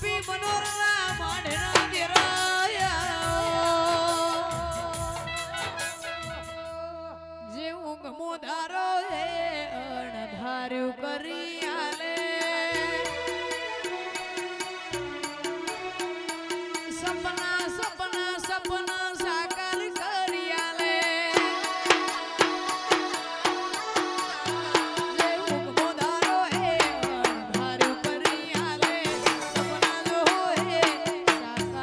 ગોપી મનોરના માઢના દેરાયા જેવું ગમો ધારો હે અણધાર્યું કરી આલે સપના સપના સપના સાકાર કરી આલે જેવું ગમો ધારો હે અણધાર્યું કરી આલે સપના જો હે સાકાર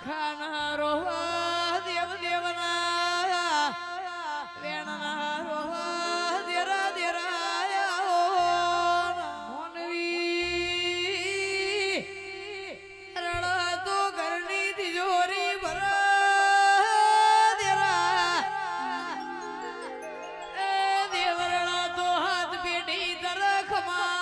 ખાના રોહ દેવ દેવના વેણના રોહ દેરા દેરા મોનવી રડા તો ઘરની તિજોરી ભરા દેરા એ દેવરડા તો હાથ પેટી તરખમાં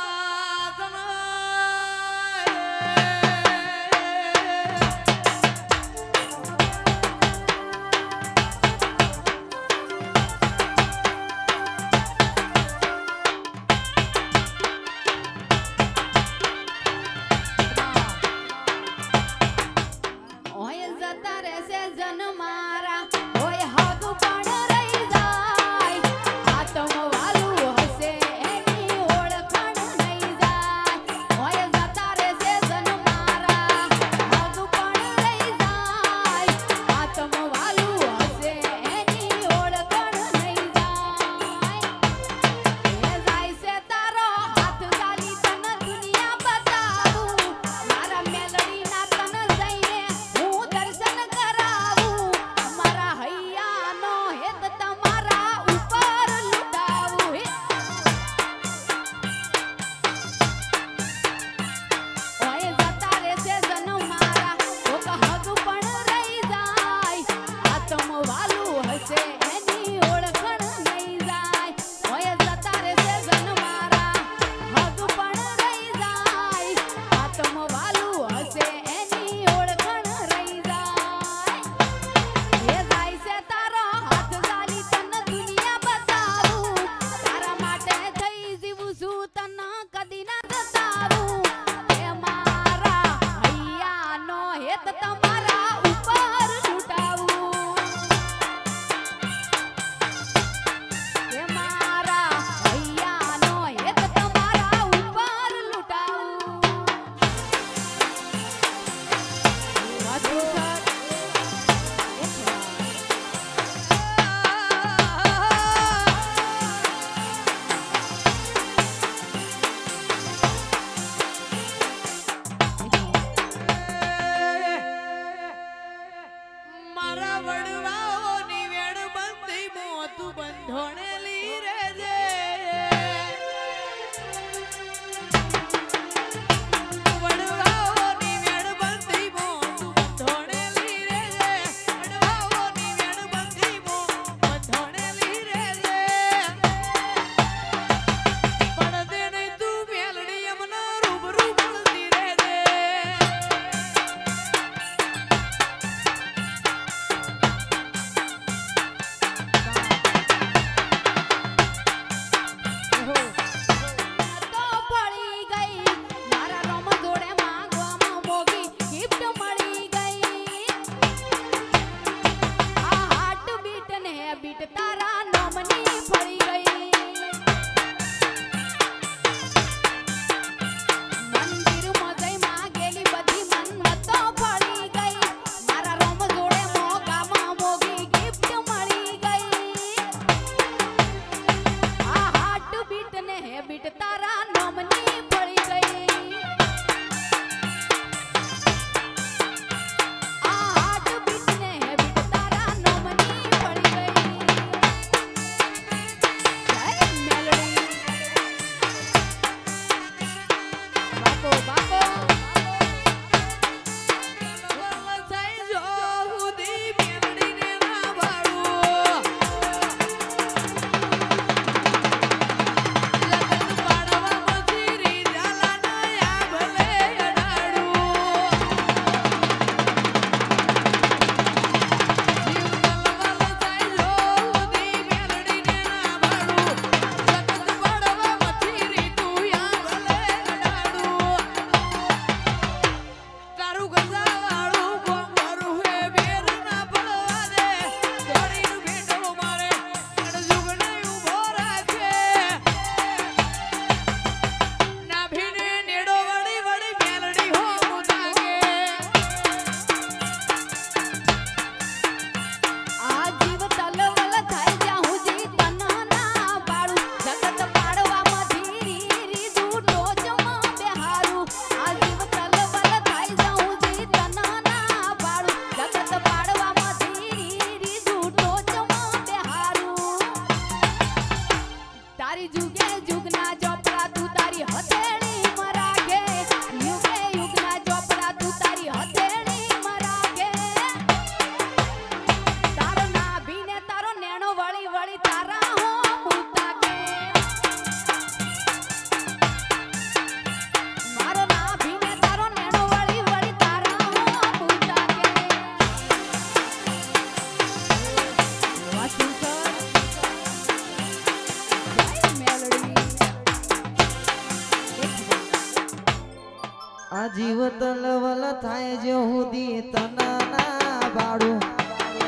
આ જીવ તલવલ થાય જો હુદી તનના બાળું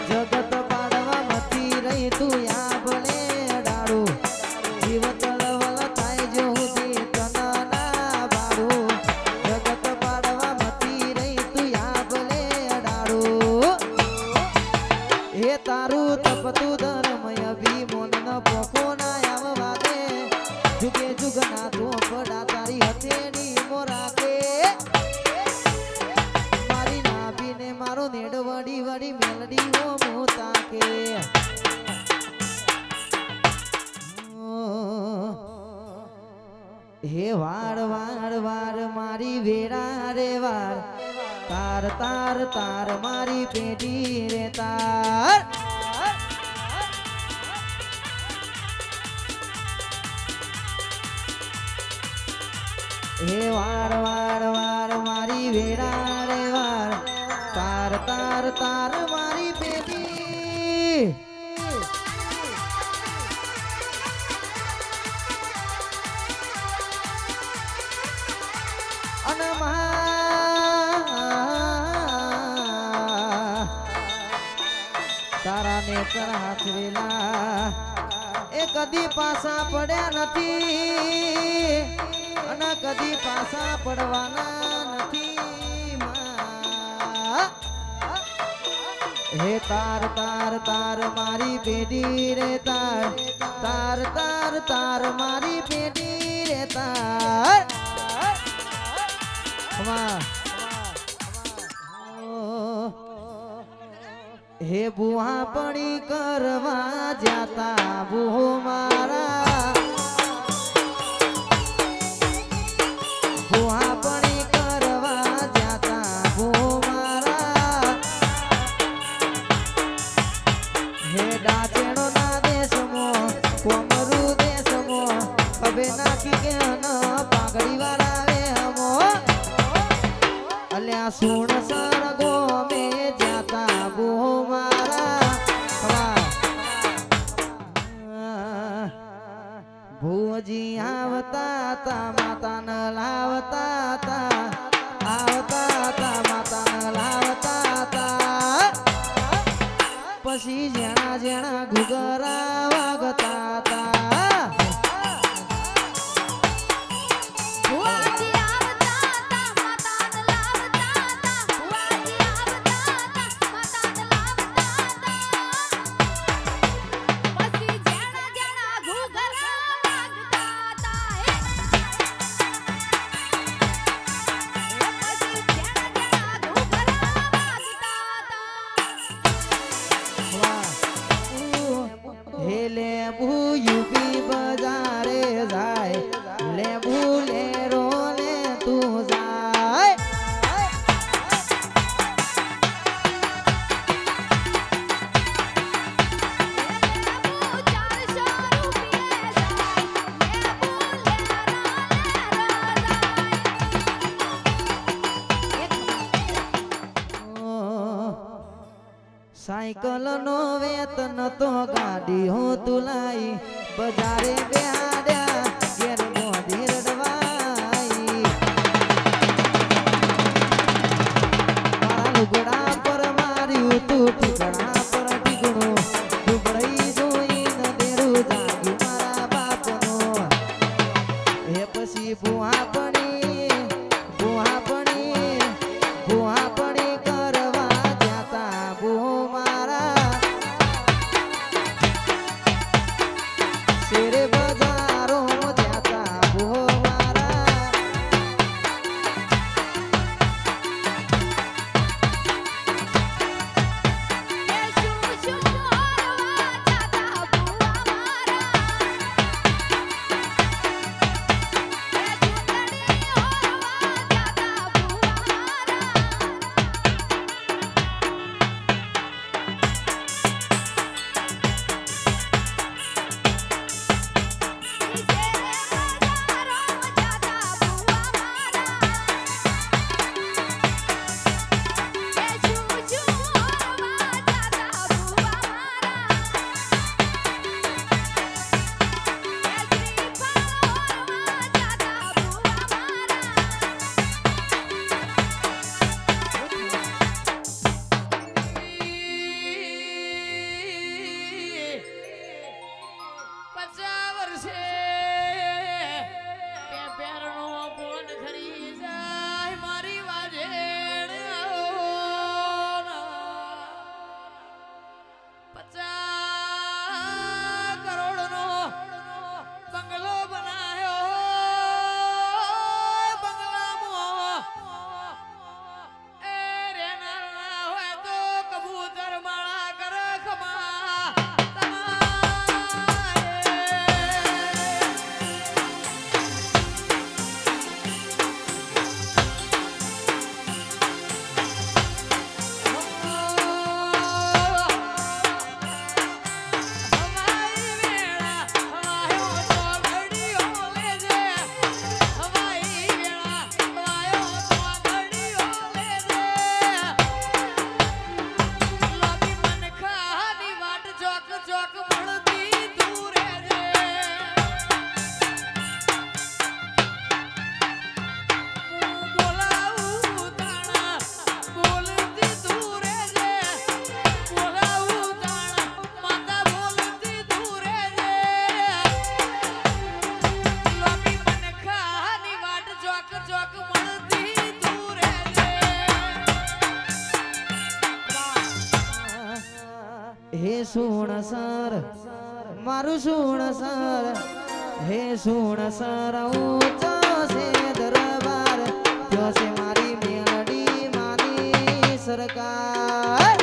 જગત પાડવા મથી રહી તું યા ભલે ડાળું જીવ તલવલ થાય જો હુદી તનના બાળું જગત પાડવા મથી રહી તું યા ભલે ડાળું એ તારું તપતું ધર્મય ભીમોન ન પોખો ના આવવા દે જુગે જુગના ધોપડા તારી હથેળી મોરાકે મારી નાભીને મારો નેડ વડી વડી મેલડી ઓ મોતા કે હે વાર વાર વાર મારી વેરા રે વાર તાર તાર તાર મારી પેઢી રે તાર હે વાર વાર વાર મારી વેરા રે વાર તાર તાર તાર મારી પેઢી અને તારા નેત્ર હાથવેલા એ કદી પાછા પડ્યા નથી અને કદી પાછા પડવાના નથી હે તાર તાર તાર મારી પેઢી રે તાર તાર તાર તાર મારી પેઢી રે તાર હે બુઆ પડી કરવા જાતા બુહો મારા બુઆ પડી કરવા જાતા બુહો મારા હે ડાચેણો ના દેશમો કોમરુ દેશમો હવે નાખી કે ન પાઘડી વાળા વે હમો અલ્યા સુણ સરગો મે જાતા બુહો ભુવજી આવતા તા માતા ન લાવતા તા આવતા તા માતા ન લાવતા તા પછી જેણા જેણા ઘુગરા વાગતા તા લેબુ યુપી બજારે જાય લેબુ લેરો લે તું જાય સાયકલ નો વેતન તો ગાડી હો તુલાઈ બજારે બેહાડ્યા ઘેર મોઢી રડવાઈ મારા લુગડા પર માર્યું તું ટીકડા પર ટીકડું ડુબળી જોઈને દેરું જાગ્યું મારા બાપનો હે પછી બુઆ પડી કરવા જાતા બુહો શેરે બજા ચોક મળતી તું રહેજે. હે સુણ સર મારું સુણ સર હે સુણ સર ઊંચો છે દરબાર ત્યો છે મારી મેલડી માની સરકાર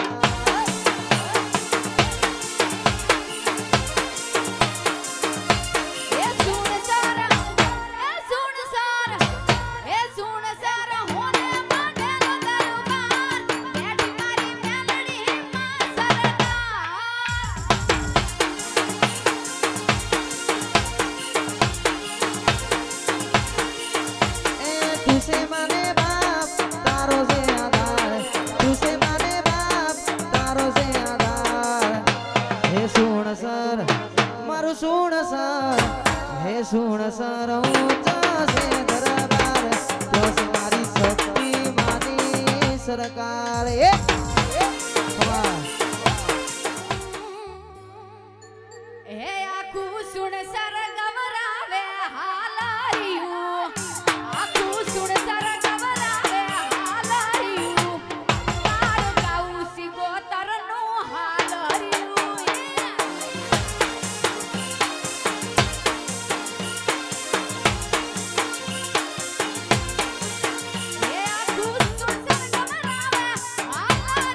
તુસે મને બાપ તારો છે આધાર તુસે મને બાપ તારો છે આધાર હે સુણ સર મારું સુણ સર હે સુણ સર ઊંચા છે દરબાર તો છે મારી શક્તિ માની સરકાર એ વાહ હે આખું સુણ સર ગવરાવે હાલાયું આખું સુણ સર ગવરાવે હાલાયું તાર ગાઉં સિગો તરનું હાલાયું હે આખું સુણ સર ગવરાવે હાલાયું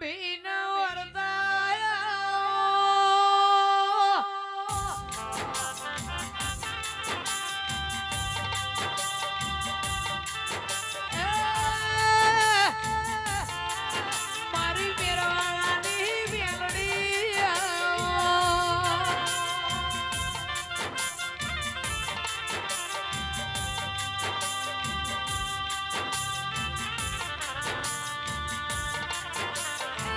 ભીન વરતાયા મારી મેરવાળાની મેલડી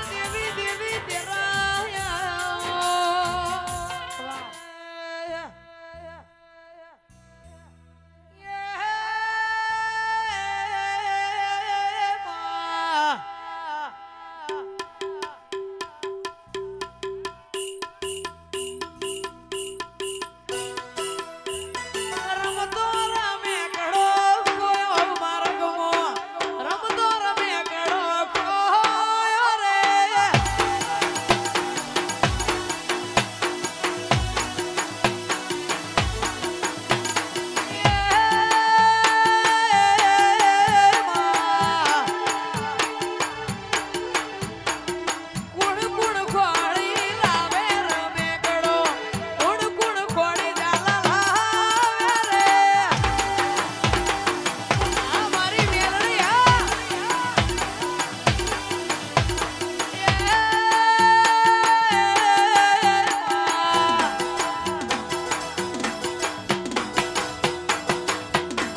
દેવી દેવી રમતો રમે કડો કોયો માર્ગમો રમતો રમે કડો કોયો રે કુણ કુણ ખોળી લાવે રમે કડો કુણ કુણ ખોળી જાલા લાવે રે આ મારી મેલડી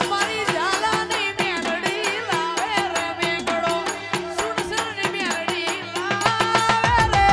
મારી જાલાની મેલડી લાવે રમે કડો સુણસરની મેલડી લાવે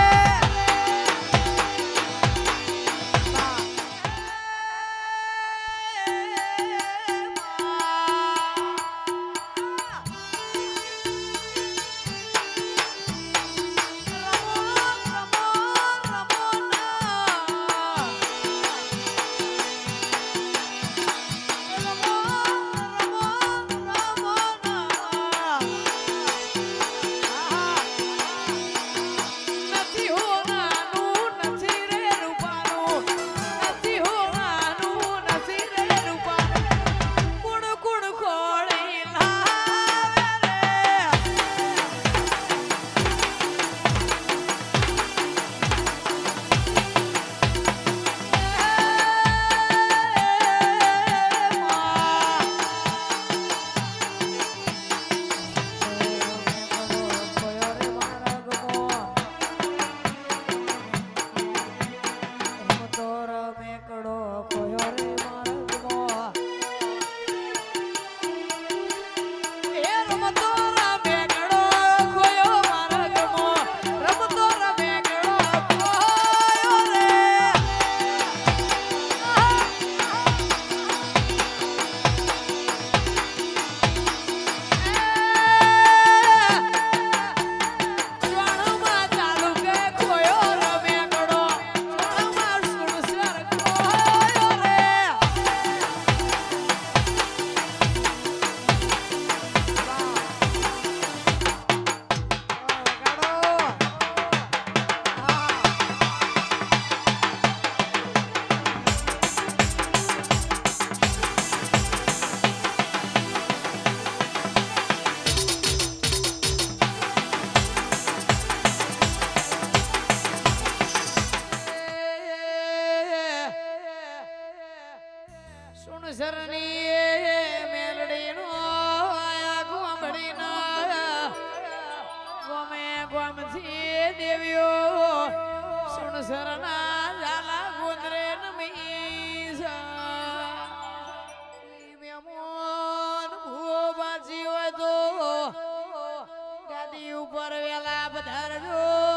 નથી હોનાનું નથી રે રૂપાનું નથી હોનાનું નથી રે રૂપાનું કુણ કુણ ખોળી લાવે એ રમતો રમે કડો ખોયો માર્ગમો રમતો રમે કડો ખોયો રે જ્વાળામાં ચાલુ કે ખોયો રમે કડો જ્વાળામાં સુણસર ખોયો રે સુણસરની મેલડીનો આયા ગોમડીનો ગોમે ગોમથી દેવીઓ સુણસરના ઝાલા ગોંદરે નમી મેમોન ભૂવો બાજી હોય તો ગાદી ઉપર વેલા પધારજો